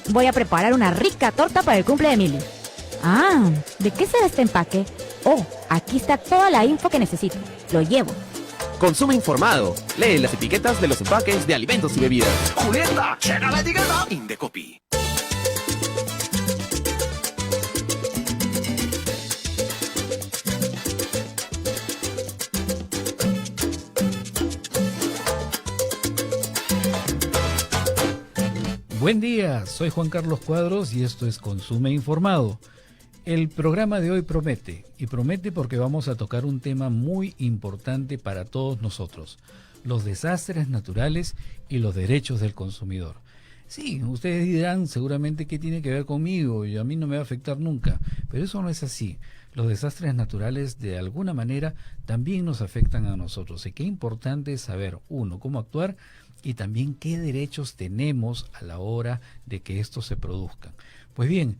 Voy a preparar una rica torta para el cumple de Emily. Ah, ¿de qué será este empaque? Oh, aquí está toda la info que necesito. Lo llevo. Consume informado. Lee las etiquetas de los empaques de alimentos y bebidas. Julieta, checa la etiqueta. Indecopi. Buen día, soy Juan Carlos Cuadros y esto es Consume Informado. El programa de hoy promete, y promete porque vamos a tocar un tema muy importante para todos nosotros: los desastres naturales y los derechos del consumidor. Sí, ustedes dirán seguramente qué tiene que ver conmigo y a mí no me va a afectar nunca, pero eso no es así. Los desastres naturales de alguna manera también nos afectan a nosotros y qué importante es saber, uno, cómo actuar y también qué derechos tenemos a la hora de que estos se produzcan. Pues bien,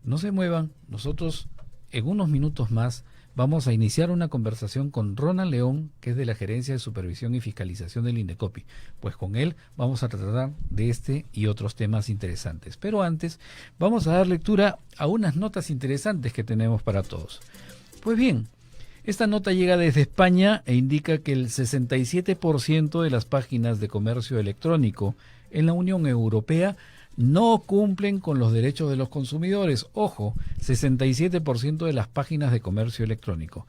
no se muevan, nosotros en unos minutos más vamos a iniciar una conversación con Ronald León, que es de la Gerencia de Supervisión y Fiscalización del Indecopi. Pues con él vamos a tratar de este y otros temas interesantes. Pero antes vamos a dar lectura a unas notas interesantes que tenemos para todos. Pues bien, esta nota llega desde España e indica que el 67% de las páginas de comercio electrónico en la Unión Europea no cumplen con los derechos de los consumidores. Ojo, 67% de las páginas de comercio electrónico.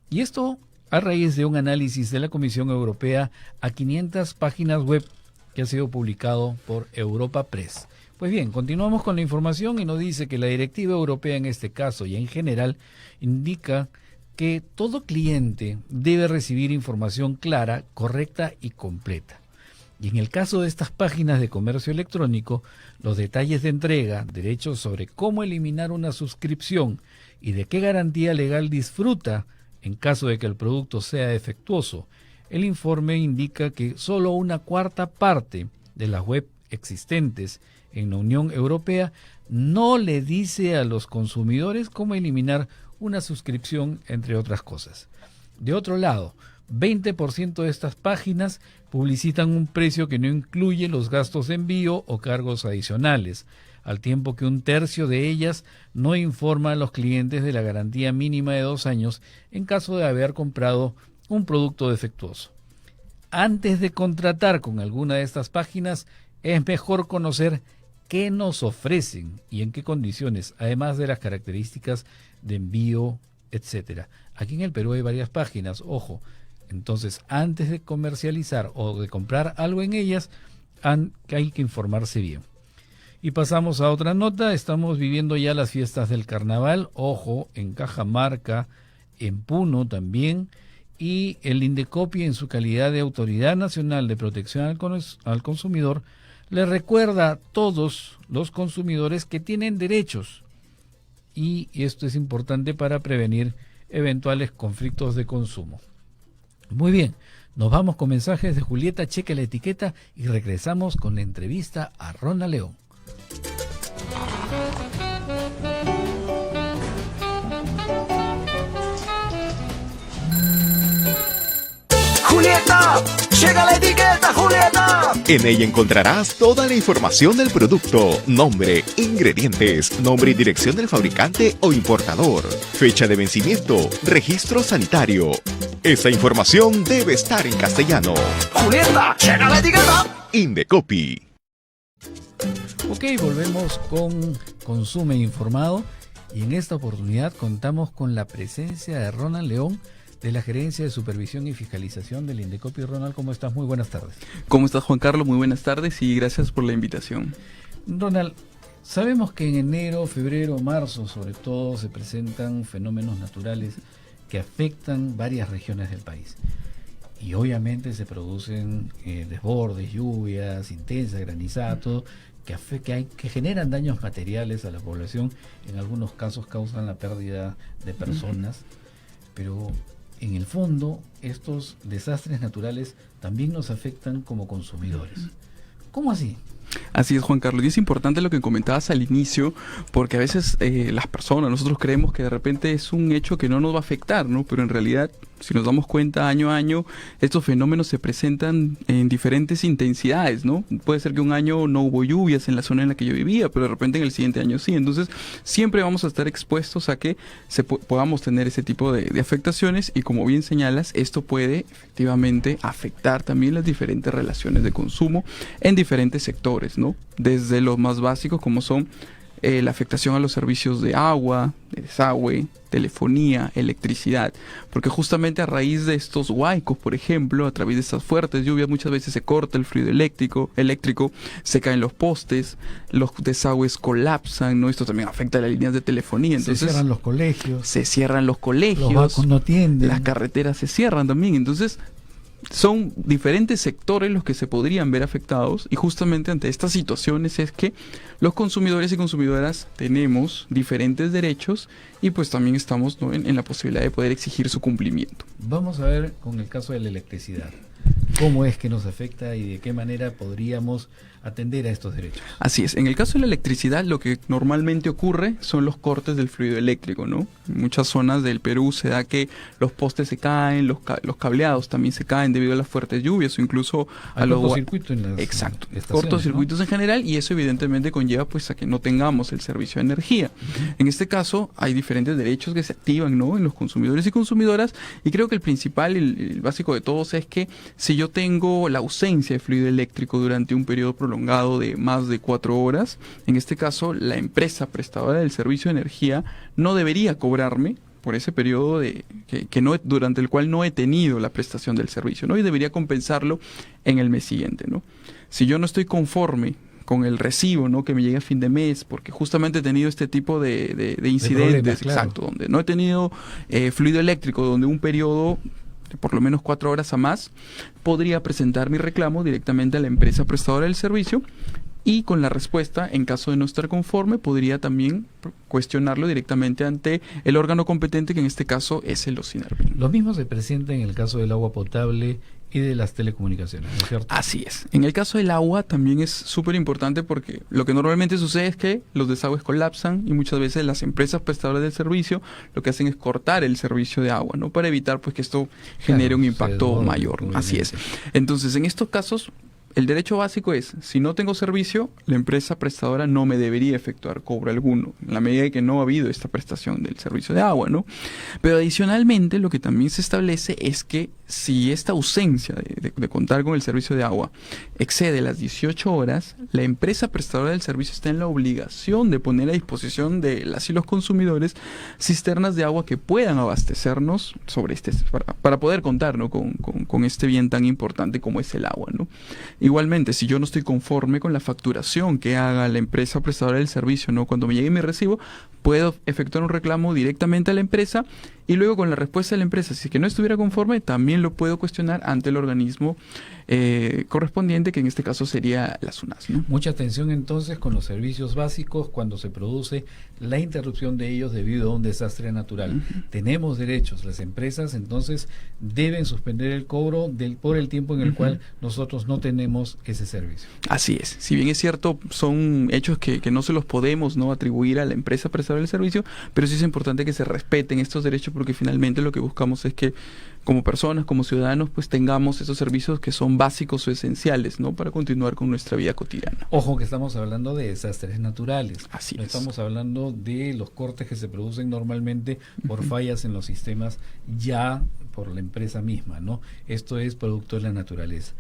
Y esto a raíz de un análisis de la Comisión Europea a 500 páginas web que ha sido publicado por Europa Press. Pues bien, continuamos con la información y nos dice que la directiva europea en este caso y en general indica que todo cliente debe recibir información clara, correcta y completa. Y en el caso de estas páginas de comercio electrónico, los detalles de entrega, derechos sobre cómo eliminar una suscripción y de qué garantía legal disfruta en caso de que el producto sea defectuoso. El informe indica que solo una cuarta parte de las web existentes en la Unión Europea no le dice a los consumidores cómo eliminar una suscripción, entre otras cosas. De otro lado, 20% de estas páginas publicitan un precio que no incluye los gastos de envío o cargos adicionales, al tiempo que un tercio de ellas no informa a los clientes de la garantía mínima de 2 años en caso de haber comprado un producto defectuoso. Antes de contratar con alguna de estas páginas, es mejor conocer qué nos ofrecen y en qué condiciones, además de las características de envío, etcétera. Aquí en el Perú hay varias páginas, ojo. Entonces, antes de comercializar o de comprar algo en ellas, hay que informarse bien. Y pasamos a otra nota. Estamos viviendo ya las fiestas del carnaval. Ojo, en Cajamarca, en Puno también. Y el Indecopi, en su calidad de Autoridad Nacional de Protección al Consumidor, le recuerda a todos los consumidores que tienen derechos. Y esto es importante para prevenir eventuales conflictos de consumo. Muy bien, nos vamos con mensajes de Julieta, cheque la etiqueta y regresamos con la entrevista a Ronald León. Julieta, checa la etiqueta, Julieta. En ella encontrarás toda la información del producto, nombre, ingredientes, nombre y dirección del fabricante o importador, fecha de vencimiento, registro sanitario. Esa información debe estar en castellano. Julieta, checa la etiqueta. Indecopi. Ok, volvemos con Consume Informado y en esta oportunidad contamos con la presencia de Ronald León, de la Gerencia de Supervisión y Fiscalización del Indecopi. Ronald, ¿cómo estás? Muy buenas tardes. ¿Cómo estás, Juan Carlos? Muy buenas tardes y gracias por la invitación. Ronald, sabemos que en enero, febrero, marzo, sobre todo, se presentan fenómenos naturales que afectan varias regiones del país. Y obviamente se producen desbordes, lluvias intensas, granizadas, todo, que generan daños materiales a la población. En algunos casos causan la pérdida de personas, pero en el fondo, estos desastres naturales también nos afectan como consumidores. ¿Cómo así? Así es, Juan Carlos. Y es importante lo que comentabas al inicio, porque a veces las personas, nosotros creemos que de repente es un hecho que no nos va a afectar, ¿no? Pero en realidad, si nos damos cuenta año a año, estos fenómenos se presentan en diferentes intensidades, ¿no? Puede ser que un año no hubo lluvias en la zona en la que yo vivía, pero de repente en el siguiente año sí. Entonces, siempre vamos a estar expuestos a que podamos tener ese tipo de afectaciones, y como bien señalas, esto puede efectivamente afectar también las diferentes relaciones de consumo en diferentes sectores, ¿no? Desde los más básicos, como son la afectación a los servicios de agua, de desagüe, telefonía, electricidad, porque justamente a raíz de estos huaicos, por ejemplo, a través de estas fuertes lluvias, muchas veces se corta el fluido eléctrico, se caen los postes, los desagües colapsan, ¿no? Esto también afecta a las líneas de telefonía. Entonces, se cierran los colegios. Se cierran los colegios. Los bancos no atienden. Las carreteras se cierran también. Entonces, son diferentes sectores los que se podrían ver afectados, y justamente ante estas situaciones es que los consumidores y consumidoras tenemos diferentes derechos, y pues también estamos, ¿no?, en la posibilidad de poder exigir su cumplimiento. Vamos a ver con el caso de la electricidad. ¿Cómo es que nos afecta y de qué manera podríamos atender a estos derechos? Así es. En el caso de la electricidad, lo que normalmente ocurre son los cortes del fluido eléctrico, ¿no? En muchas zonas del Perú se da que los postes se caen, los cableados también se caen debido a las fuertes lluvias, o incluso a los cortocircuitos en las cortocircuitos, ¿no?, en general, y eso evidentemente conlleva pues a que no tengamos el servicio de energía. En este caso hay diferentes derechos que se activan, ¿no?, en los consumidores y consumidoras, y creo que el principal, el básico de todos, es que si yo tengo la ausencia de fluido eléctrico durante un periodo prolongado de más de 4 horas, en este caso la empresa prestadora del servicio de energía no debería cobrarme por ese periodo durante el cual no he tenido la prestación del servicio, ¿no? Y debería compensarlo en el mes siguiente, ¿no? Si yo no estoy conforme con el recibo, ¿no?, que me llegue a fin de mes, porque justamente he tenido este tipo de incidentes, claro, exacto, donde no he tenido fluido eléctrico, donde un periodo de por lo menos 4 horas a más, podría presentar mi reclamo directamente a la empresa prestadora del servicio, y con la respuesta, en caso de no estar conforme, podría también cuestionarlo directamente ante el órgano competente, que en este caso es el OSINERVI. Lo mismo se presenta en el caso del agua potable y de las telecomunicaciones, ¿no es cierto? Así es. En el caso del agua también es súper importante, porque lo que normalmente sucede es que los desagües colapsan, y muchas veces las empresas prestadoras del servicio lo que hacen es cortar el servicio de agua, ¿no?, para evitar pues que esto genere un impacto mayor. Así es. Entonces, en estos casos, el derecho básico es, si no tengo servicio, la empresa prestadora no me debería efectuar cobro alguno, en la medida de que no ha habido esta prestación del servicio de agua, ¿no? Pero adicionalmente, lo que también se establece es que si esta ausencia de contar con el servicio de agua excede las 18 horas, la empresa prestadora del servicio está en la obligación de poner a disposición de las y los consumidores cisternas de agua que puedan abastecernos para poder contar, ¿no?, con este bien tan importante como es el agua, ¿no? Igualmente, si yo no estoy conforme con la facturación que haga la empresa prestadora del servicio, ¿no?, cuando me llegue mi recibo, puedo efectuar un reclamo directamente a la empresa, y luego con la respuesta de la empresa, si es que no estuviera conforme, también lo puedo cuestionar ante el organismo correspondiente, que en este caso sería la SUNAS, ¿no? Mucha atención entonces con los servicios básicos cuando se produce la interrupción de ellos debido a un desastre natural. Tenemos derechos, las empresas entonces deben suspender el cobro por el tiempo en el cual nosotros no tenemos ese servicio. Así es. Si bien es cierto, son hechos que no se los podemos, ¿no?, atribuir a la empresa prestadora del servicio, pero sí es importante que se respeten estos derechos, porque finalmente lo que buscamos es que como personas, como ciudadanos, pues tengamos esos servicios que son básicos o esenciales, ¿no?, para continuar con nuestra vida cotidiana. Ojo que estamos hablando de desastres naturales. Así no es. Estamos hablando de los cortes que se producen normalmente por fallas en los sistemas, ya por la empresa misma, ¿no? Esto es producto de la naturaleza.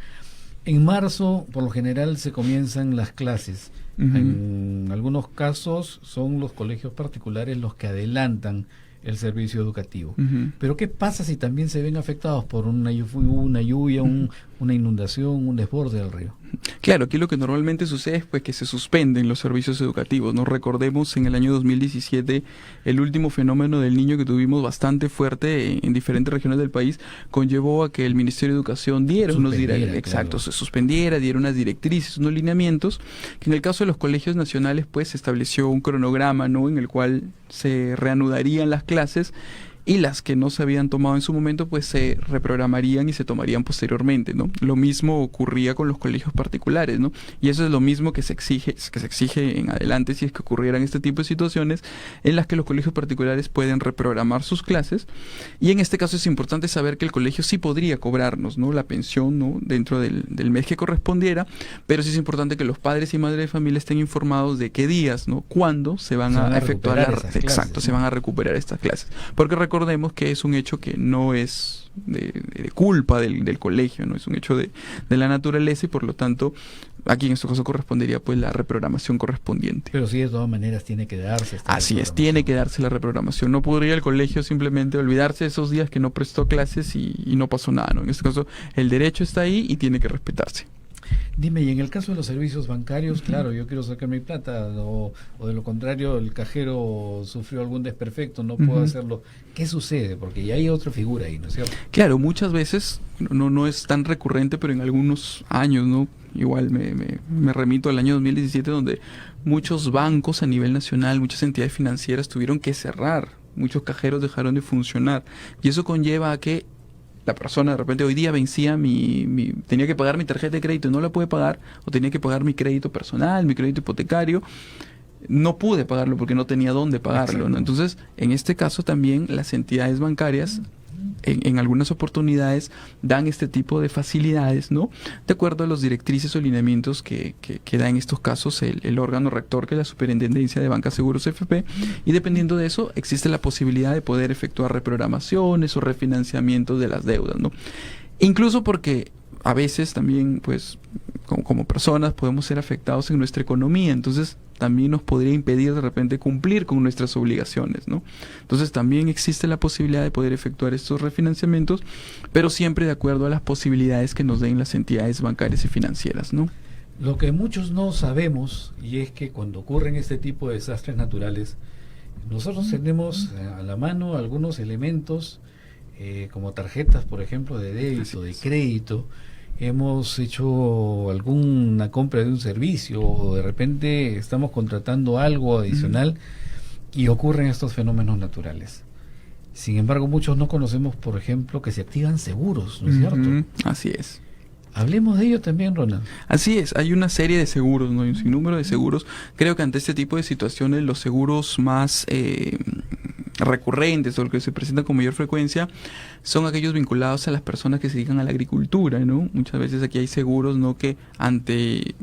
En marzo, por lo general, se comienzan las clases. En algunos casos son los colegios particulares los que adelantan el servicio educativo. Pero ¿qué pasa si también se ven afectados por una lluvia, una inundación, un desborde del río? Claro, aquí lo que normalmente sucede es pues que se suspenden los servicios educativos, ¿no? Recordemos en el año 2017 el último fenómeno del Niño que tuvimos bastante fuerte en diferentes regiones del país, conllevó a que el Ministerio de Educación diera se suspendiera, diera unas directrices, unos lineamientos, que en el caso de los colegios nacionales pues se estableció un cronograma, ¿no?, en el cual se reanudarían las clases, y las que no se habían tomado en su momento pues se reprogramarían y se tomarían posteriormente, ¿no? Lo mismo ocurría con los colegios particulares, ¿no? Y eso es lo mismo que se exige en adelante si es que ocurrieran este tipo de situaciones en las que los colegios particulares pueden reprogramar sus clases, y en este caso es importante saber que el colegio sí podría cobrarnos, ¿no?, la pensión, ¿no?, dentro del mes que correspondiera, pero sí es importante que los padres y madres de familia estén informados de qué días, ¿no?, cuándo se van a efectuar clases, se van a recuperar estas clases, porque recordemos que es un hecho que no es de culpa del colegio, no es un hecho de la naturaleza, y por lo tanto aquí en este caso correspondería pues la reprogramación correspondiente. Pero sí, de todas maneras tiene que darse esta Así es, tiene que darse la reprogramación. No podría el colegio simplemente olvidarse de esos días que no prestó clases y no pasó nada, ¿no? En este caso el derecho está ahí y tiene que respetarse. Dime, y en el caso de los servicios bancarios, claro, yo quiero sacar mi plata, o de lo contrario el cajero sufrió algún desperfecto, no puedo hacerlo. ¿Qué sucede? Porque ya hay otra figura ahí, ¿no es cierto? Claro, muchas veces no es tan recurrente, pero en algunos años, ¿no? Igual me remito al año 2017, donde muchos bancos a nivel nacional, muchas entidades financieras tuvieron que cerrar, muchos cajeros dejaron de funcionar, y eso conlleva a que la persona de repente hoy día vencía tenía que pagar mi tarjeta de crédito y no la pude pagar, o tenía que pagar mi crédito personal, mi crédito hipotecario, no pude pagarlo porque no tenía dónde pagarlo, ¿no? Entonces, en este caso también las entidades bancarias en algunas oportunidades dan este tipo de facilidades, ¿no?, de acuerdo a los directrices o lineamientos que da en estos casos el órgano rector, que es la Superintendencia de Banca Seguros FP, y dependiendo de eso existe la posibilidad de poder efectuar reprogramaciones o refinanciamientos de las deudas, ¿no? Incluso porque a veces también, pues, como personas podemos ser afectados en nuestra economía, entonces también nos podría impedir de repente cumplir con nuestras obligaciones, ¿no? Entonces también existe la posibilidad de poder efectuar estos refinanciamientos, pero siempre de acuerdo a las posibilidades que nos den las entidades bancarias y financieras, ¿no? Lo que muchos no sabemos, y es que cuando ocurren este tipo de desastres naturales, nosotros tenemos a la mano algunos elementos, como tarjetas, por ejemplo, de débito, de crédito. Hemos hecho alguna compra de un servicio, o de repente estamos contratando algo adicional y ocurren estos fenómenos naturales. Sin embargo, muchos no conocemos, por ejemplo, que se activan seguros, ¿no es cierto? Así es. Hablemos de ello también, Ronald. Así es, hay una serie de seguros, ¿no? Hay un sinnúmero de seguros. Creo que ante este tipo de situaciones los seguros más recurrentes, o los que se presentan con mayor frecuencia, son aquellos vinculados a las personas que se dedican a la agricultura, ¿no? Muchas veces aquí hay seguros, ¿no?, que ante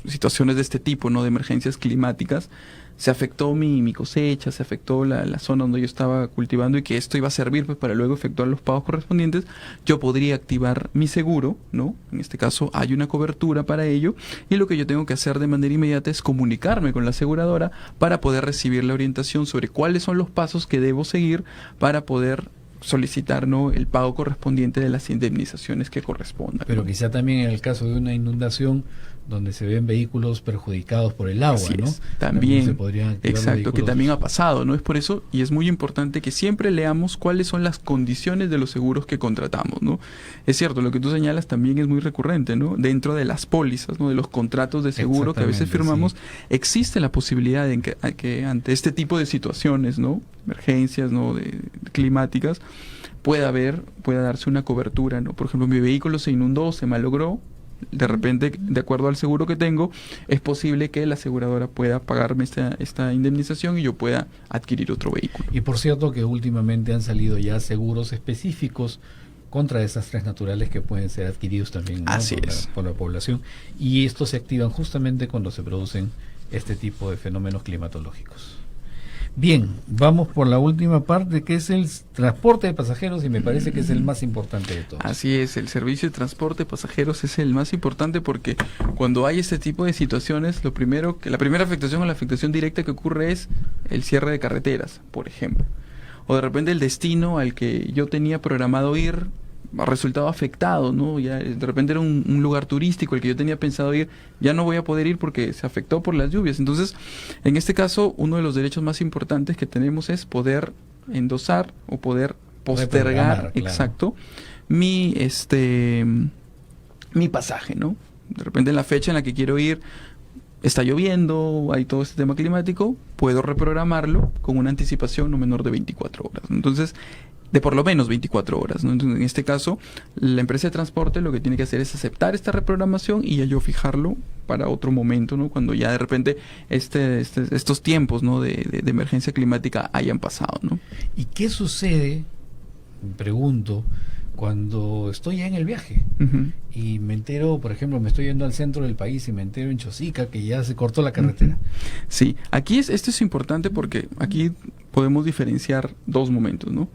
situaciones de este tipo, ¿no?, de emergencias climáticas, se afectó mi cosecha, se afectó la zona donde yo estaba cultivando, y que esto iba a servir pues para luego efectuar los pagos correspondientes, yo podría activar mi seguro, ¿no? En este caso hay una cobertura para ello, y lo que yo tengo que hacer de manera inmediata es comunicarme con la aseguradora para poder recibir la orientación sobre cuáles son los pasos que debo seguir para poder solicitar, ¿no?, el pago correspondiente de las indemnizaciones que correspondan. Pero quizá también en el caso de una inundación donde se ven vehículos perjudicados por el agua, Así ¿no? es, también se podrían activar exacto, vehículos. que también ha pasado, ¿no? Es por eso, y es muy importante que siempre leamos cuáles son las condiciones de los seguros que contratamos, ¿no? Es cierto, lo que tú señalas también es muy recurrente, ¿no? Dentro de las pólizas, ¿no?, de los contratos de seguro que a veces firmamos, existe la posibilidad de que ante este tipo de situaciones, ¿no?, emergencias, ¿no?, de climáticas, pueda darse una cobertura, ¿no? Por ejemplo, mi vehículo se inundó, se malogró, de repente, de acuerdo al seguro que tengo, es posible que la aseguradora pueda pagarme esta indemnización y yo pueda adquirir otro vehículo. Y por cierto que últimamente han salido ya seguros específicos contra desastres naturales que pueden ser adquiridos también, ¿no?, Así es, por la población, y estos se activan justamente cuando se producen este tipo de fenómenos climatológicos. Bien, vamos por la última parte, que es el transporte de pasajeros, y me parece que es el más importante de todos. Así es, el servicio de transporte de pasajeros es el más importante, porque cuando hay este tipo de situaciones, la primera afectación o la afectación directa que ocurre es el cierre de carreteras, por ejemplo. O de repente el destino al que yo tenía programado ir ha resultado afectado, ¿no? Ya de repente era un lugar turístico el que yo tenía pensado ir, ya no voy a poder ir porque se afectó por las lluvias. Entonces, en este caso, uno de los derechos más importantes que tenemos es poder endosar o poder postergar, exacto, mi pasaje, ¿no? De repente en la fecha en la que quiero ir está lloviendo, hay todo este tema climático, puedo reprogramarlo con una anticipación no menor de 24 horas. Entonces, de por lo menos 24 horas, ¿no? Entonces, en este caso, la empresa de transporte lo que tiene que hacer es aceptar esta reprogramación y ya yo fijarlo para otro momento, ¿no? Cuando ya de repente estos tiempos, ¿no? de emergencia climática hayan pasado, ¿no? ¿Y qué sucede, me pregunto, cuando estoy ya en el viaje Uh-huh. y me entero, por ejemplo, me estoy yendo al centro del país y me entero en Chosica que ya se cortó la carretera? Sí, aquí esto es importante porque aquí podemos diferenciar dos momentos, ¿no?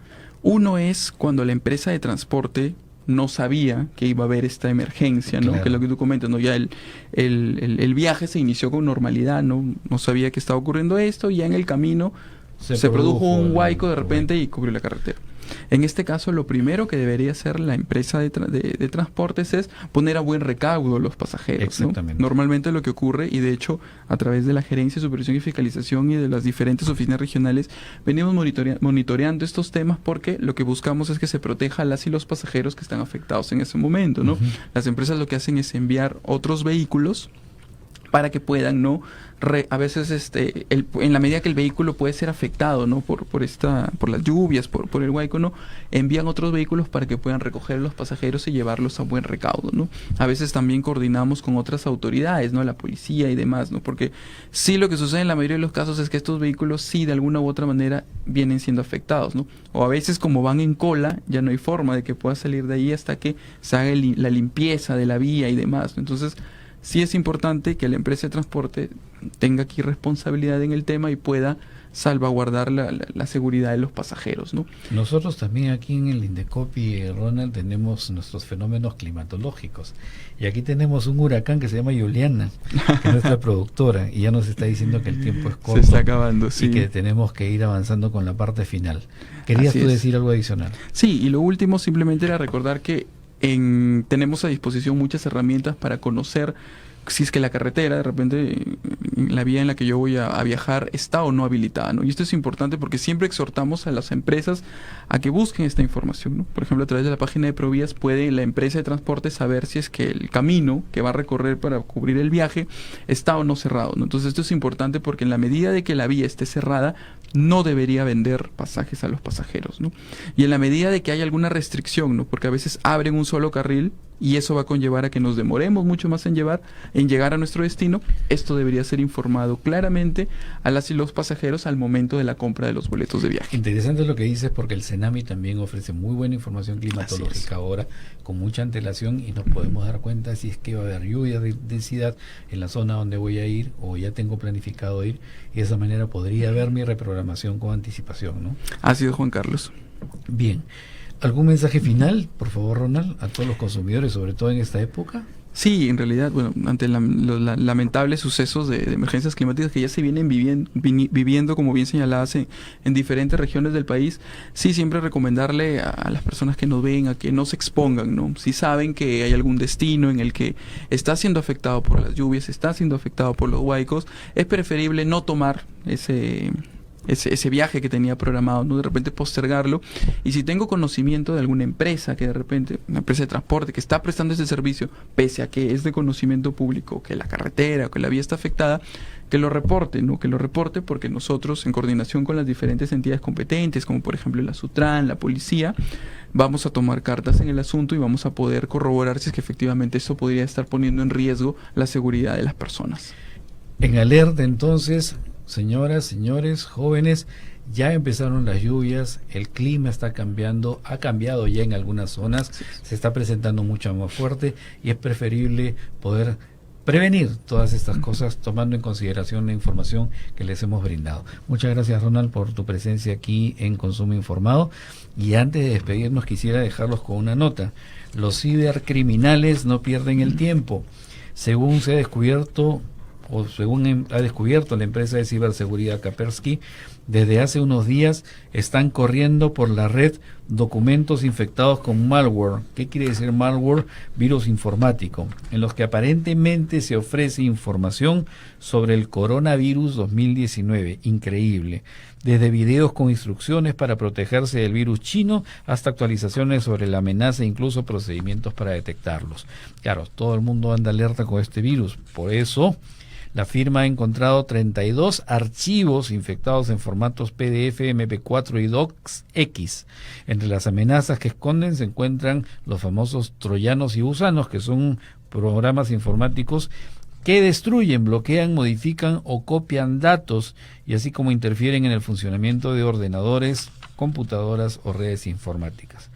Uno es cuando la empresa de transporte no sabía que iba a haber esta emergencia, ¿no? Claro. Que es lo que tú comentas, ¿no? Ya el viaje se inició con normalidad, ¿no? No sabía que estaba ocurriendo esto y ya en el camino se produjo un huaico de repente y cubrió la carretera. En este caso, lo primero que debería hacer la empresa de transportes es poner a buen recaudo los pasajeros, ¿no? Exactamente. Normalmente lo que ocurre, y de hecho a través de la Gerencia de Supervisión y Fiscalización y de las diferentes oficinas regionales, venimos monitoreando estos temas porque lo que buscamos es que se proteja a las y los pasajeros que están afectados en ese momento, ¿no? Ujú. Las empresas lo que hacen es enviar otros vehículos para que puedan, ¿no? A veces en la medida que el vehículo puede ser afectado, ¿no? por las lluvias, por el huaico, ¿no? Envían otros vehículos para que puedan recoger a los pasajeros y llevarlos a buen recaudo, ¿no? A veces también coordinamos con otras autoridades, ¿no? La policía y demás, ¿no? Porque sí, lo que sucede en la mayoría de los casos es que estos vehículos sí de alguna u otra manera vienen siendo afectados, ¿no? O a veces, como van en cola, ya no hay forma de que pueda salir de ahí hasta que se haga la limpieza de la vía y demás, ¿no? Entonces, sí es importante que la empresa de transporte tenga aquí responsabilidad en el tema y pueda salvaguardar la seguridad de los pasajeros, ¿no? Nosotros también aquí en el Indecopi, Ronald, tenemos nuestros fenómenos climatológicos. Y aquí tenemos un huracán que se llama Juliana, que es nuestra productora, y ya nos está diciendo que el tiempo es corto. Se está acabando, sí. Y que tenemos que ir avanzando con la parte final. ¿Querías Así tú es. decir algo adicional? Sí, y lo último simplemente era recordar que tenemos a disposición muchas herramientas para conocer si es que la carretera, de repente, la vía en la que yo voy a viajar está o no habilitada, ¿no? Y esto es importante porque siempre exhortamos a las empresas a que busquen esta información, ¿no? Por ejemplo, a través de la página de Provías puede la empresa de transporte saber si es que el camino que va a recorrer para cubrir el viaje está o no cerrado, ¿no? Entonces esto es importante porque en la medida de que la vía esté cerrada, no debería vender pasajes a los pasajeros, ¿no? Y en la medida de que haya alguna restricción, ¿no? Porque a veces abren un solo carril y eso va a conllevar a que nos demoremos mucho más en llegar a nuestro destino. Esto debería ser informado claramente a las y los pasajeros al momento de la compra de los boletos de viaje. Interesante lo que dices porque el CENAMI también ofrece muy buena información Así es. climatológica ahora con mucha antelación y nos podemos dar cuenta si es que va a haber lluvia de densidad en la zona donde voy a ir o ya tengo planificado ir y de esa manera podría ver mi reprogramación con anticipación, ¿no? Así es, Juan Carlos. Bien. ¿Algún mensaje final, por favor, Ronald, a todos los consumidores, sobre todo en esta época? Sí, en realidad, bueno, ante los lamentables sucesos de emergencias climáticas que ya se vienen viviendo, como bien señaladas, en diferentes regiones del país, sí, siempre recomendarle a las personas que nos ven a que no se expongan, ¿no? Si saben que hay algún destino en el que está siendo afectado por las lluvias, está siendo afectado por los huaicos, es preferible no tomar ese viaje que tenía programado, ¿no? De repente postergarlo. Y si tengo conocimiento de alguna empresa que de repente, una empresa de transporte que está prestando ese servicio, pese a que es de conocimiento público, que la carretera o que la vía está afectada, que lo reporte, ¿no? Que lo reporte porque nosotros, en coordinación con las diferentes entidades competentes, como por ejemplo la SUTRAN, la policía, vamos a tomar cartas en el asunto y vamos a poder corroborar si es que efectivamente esto podría estar poniendo en riesgo la seguridad de las personas. En alerta, entonces, señoras, señores, jóvenes, ya empezaron las lluvias, el clima está cambiando, ha cambiado ya en algunas zonas, se está presentando mucho más fuerte y es preferible poder prevenir todas estas cosas tomando en consideración la información que les hemos brindado. Muchas gracias, Ronald, por tu presencia aquí en Consumo Informado. Y antes de despedirnos quisiera dejarlos con una nota. Los cibercriminales no pierden el tiempo. Según se ha descubierto ha descubierto la empresa de ciberseguridad Kaspersky, desde hace unos días están corriendo por la red documentos infectados con malware. ¿Qué quiere decir malware? Virus informático, en los que aparentemente se ofrece información sobre el coronavirus 2019. Increíble. Desde videos con instrucciones para protegerse del virus chino hasta actualizaciones sobre la amenaza e incluso procedimientos para detectarlos. Claro, todo el mundo anda alerta con este virus. Por eso, La firma ha encontrado 32 archivos infectados en formatos PDF, MP4 y DocX. Entre las amenazas que esconden se encuentran los famosos troyanos y gusanos, que son programas informáticos que destruyen, bloquean, modifican o copian datos, y así como interfieren en el funcionamiento de ordenadores, computadoras o redes informáticas.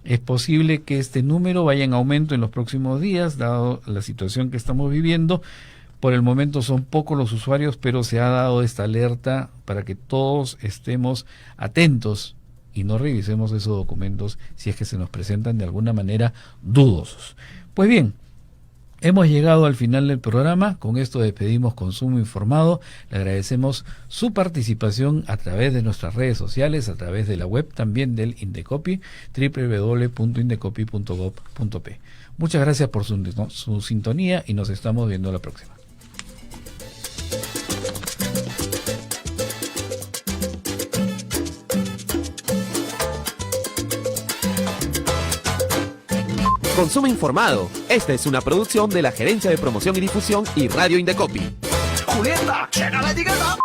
Es posible que este número vaya en aumento en los próximos días, dado la situación que estamos viviendo. Por el momento son pocos los usuarios, pero se ha dado esta alerta para que todos estemos atentos y no revisemos esos documentos si es que se nos presentan de alguna manera dudosos. Pues bien, hemos llegado al final del programa. Con esto despedimos Consumo Informado. Le agradecemos su participación a través de nuestras redes sociales, a través de la web también del Indecopi, www.indecopi.gov.p. Muchas gracias por su sintonía y nos estamos viendo la próxima. Consume Informado. Esta es una producción de la Gerencia de Promoción y Difusión y Radio Indecopi. Julieta, checa la etiqueta.